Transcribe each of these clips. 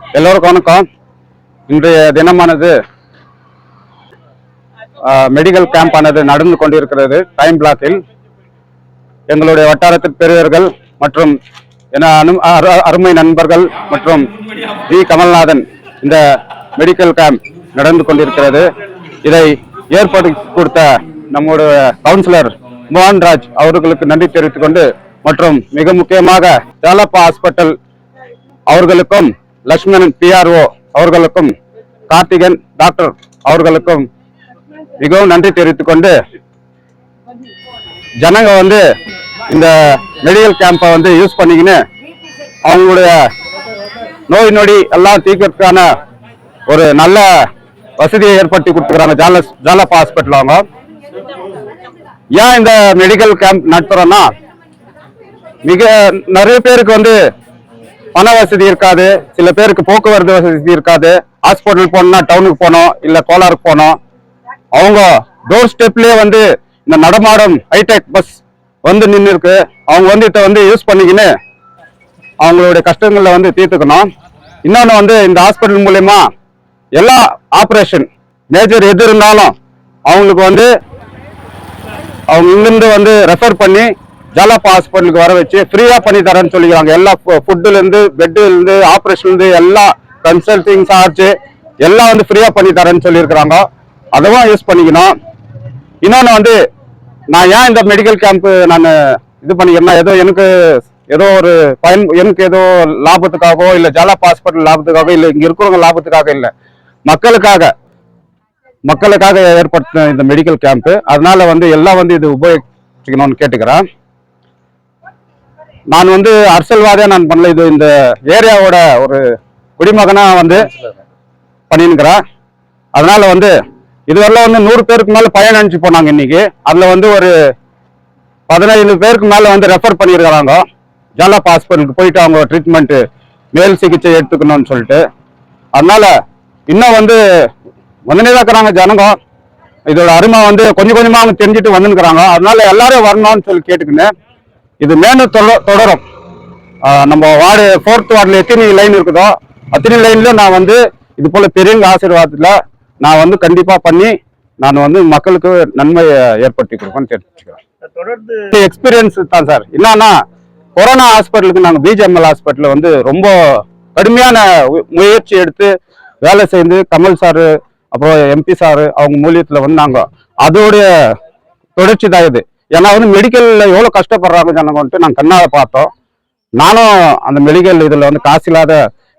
எல்லோருக்கும் வணக்கம். இன்றைய தினமானது மெடிக்கல் கேம்ப் ஆனது நடந்து கொண்டிருக்கிறது. டைம் பிளாக்கில் எங்களுடைய வட்டாரத்தில் பெரியவர்கள் மற்றும் அருமை நண்பர்கள் மற்றும் ஜி கமல்நாதன் இந்த மெடிக்கல் கேம்ப் நடந்து கொண்டிருக்கிறது. இதை ஏற்படுத்தி கொடுத்த நம்முடைய கவுன்சிலர் மோகன்ராஜ் அவர்களுக்கு நன்றி தெரிவித்துக் கொண்டு, மற்றும் மிக முக்கியமாக ஜாலப்பா ஹாஸ்பிட்டல் அவர்களுக்கும், லட்சுமணன் PRO அவர்களுக்கும், கார்த்திகன் டாக்டர் அவர்களுக்கும் மிகவும் நன்றி தெரிவித்துக் கொண்டு, ஜனங்க இந்த மெடிக்கல் கேம்பை யூஸ் பண்ணிக்கின்னு அவங்களுடைய நோய் நொடி எல்லாம் தீர்க்கறதுக்கான ஒரு நல்ல வசதியை ஏற்படுத்தி கொடுத்துக்கிறாங்க ஜாலப்பா ஹாஸ்பிட்டல். அவங்க ஏன் இந்த மெடிக்கல் கேம்ப் நடத்துறோம்னா, நிறைய பேருக்கு பண வசதி இருக்காது, சில பேருக்கு போக்குவரத்து வசதி இருக்காது. ஹாஸ்பிட்டல் போனோம்னா டவுனுக்கு போனோம், இல்ல கோலாருக்கு போனோம். அவங்க டோர் ஸ்டெப்லயே இந்த நடமாடும் ஹைடெக் பஸ் நின்று இருக்கு. அவங்க இதை யூஸ் பண்ணிக்கின்னு அவங்களுடைய கஷ்டங்களை தீர்த்துக்கணும். இன்னொன்னு இந்த ஹாஸ்பிட்டல் மூலயமா எல்லா ஆப்ரேஷன் மேஜர் எது இருந்தாலும் அவங்களுக்கு அவங்க இங்கிருந்து ரெஃபர் பண்ணி ஜாலப்பா ஹாஸ்பிட்டலுக்கு வர வச்சு ஃப்ரீயா பண்ணி தரேன்னு சொல்லிக்கிறாங்க. எல்லா ஃபுட்டுல இருந்து, பெட்ல இருந்து, ஆப்ரேஷன்ல இருந்து, எல்லா கன்சல்டிங் சார்ஜ் எல்லாம் ஃப்ரீயா பண்ணி தரேன்னு சொல்லியிருக்கிறாங்க. அதெல்லாம் யூஸ் பண்ணிக்கணும். இன்னொன்னு நான் ஏன் இந்த மெடிக்கல் கேம்ப் நான் இது பண்ணிக்கிறேன்னா, எனக்கு ஏதோ ஒரு பயன், எனக்கு ஏதோ லாபத்துக்காகவோ இல்ல ஜாலப்பா ஹாஸ்பிட்டல் லாபத்துக்காக இல்ல இங்க இருக்கிறவங்க லாபத்துக்காக இல்ல, மக்களுக்காக ஏற்படுத்தின இந்த மெடிக்கல் கேம்ப். அதனால எல்லாம் இது உபயோகிக்கணும்னு கேட்டுக்கிறேன். நான் அரசியல்வாதியா நான் பண்ணல, இது இந்த ஏரியாவோட ஒரு குடிமகனா பண்ணிருக்கிறேன். அதனால இதுவரையில 100 பேருக்கு மேல பயன் அனுப்பிச்சு போனாங்க. இன்னைக்கு அதுல ஒரு 15 பேருக்கு மேல ரெஃபர் பண்ணியிருக்கிறாங்க ஜாலப்பா ஹாஸ்பிட்டலுக்கு போயிட்டு அவங்க ட்ரீட்மெண்ட் மேல் சிகிச்சை எடுத்துக்கணும்னு சொல்லிட்டு. அதனால இன்னும் வந்துனே தான் இருக்கிறாங்க ஜனங்க. இதோட அருமை கொஞ்சம் கொஞ்சமா அவங்க தெரிஞ்சுட்டு வந்துருக்கிறாங்க. அதனால எல்லாரும் வரணும்னு சொல்லி கேட்டுக்கின்னு இது மேலும் தொடரும். நம்ம வார்டு 4th வார்டுல எத்தனை லைன் இருக்குதோ அத்தனை லைன்ல நான் இது போல பெரியவங்க ஆசீர்வாதத்துல நான் கண்டிப்பா பண்ணி நான் மக்களுக்கு நன்மை ஏற்படுத்தி கொடுப்பேன்னு தெரிஞ்சுக்கிறேன். எக்ஸ்பீரியன்ஸ் தான் சார். என்னன்னா, கொரோனா ஹாஸ்பிட்டலுக்கு நாங்கள் BGML ஹாஸ்பிட்டல் ரொம்ப கடுமையான முயற்சி எடுத்து வேலை செய்து கமல் சாரு அப்புறம் MP சாரு அவங்க மூலியத்துல நாங்க அதோடைய தொடர்ச்சி தான் இது. ஏன்னா மெடிக்கல்ல எவ்வளவு கஷ்டப்படுறாங்க ஜனங்க நாங்கள் கண்ணால பார்த்தோம். நானும் அந்த மெடிக்கல் இதுல காசு இல்லாத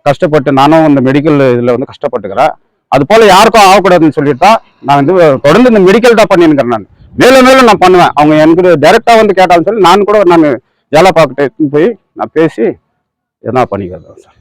கஷ்டப்பட்டு நானும் இந்த மெடிக்கல் இதுல கஷ்டப்பட்டுக்கிறேன். அது போல யாருக்கும் ஆகக்கூடாதுன்னு சொல்லிட்டு தான் நான் தொடர்ந்து இந்த மெடிக்கல் தான் பண்ணிருக்கிறேன். நான் மேலும் மேலும் நான் பண்ணுவேன். அவங்க எனக்கு டைரக்டா கேட்டாலும் சொல்லி நான் கூட ஜாலப்பா கிட்ட போய் நான் பேசி என்ன பண்ணிக்கிறேன் சார்.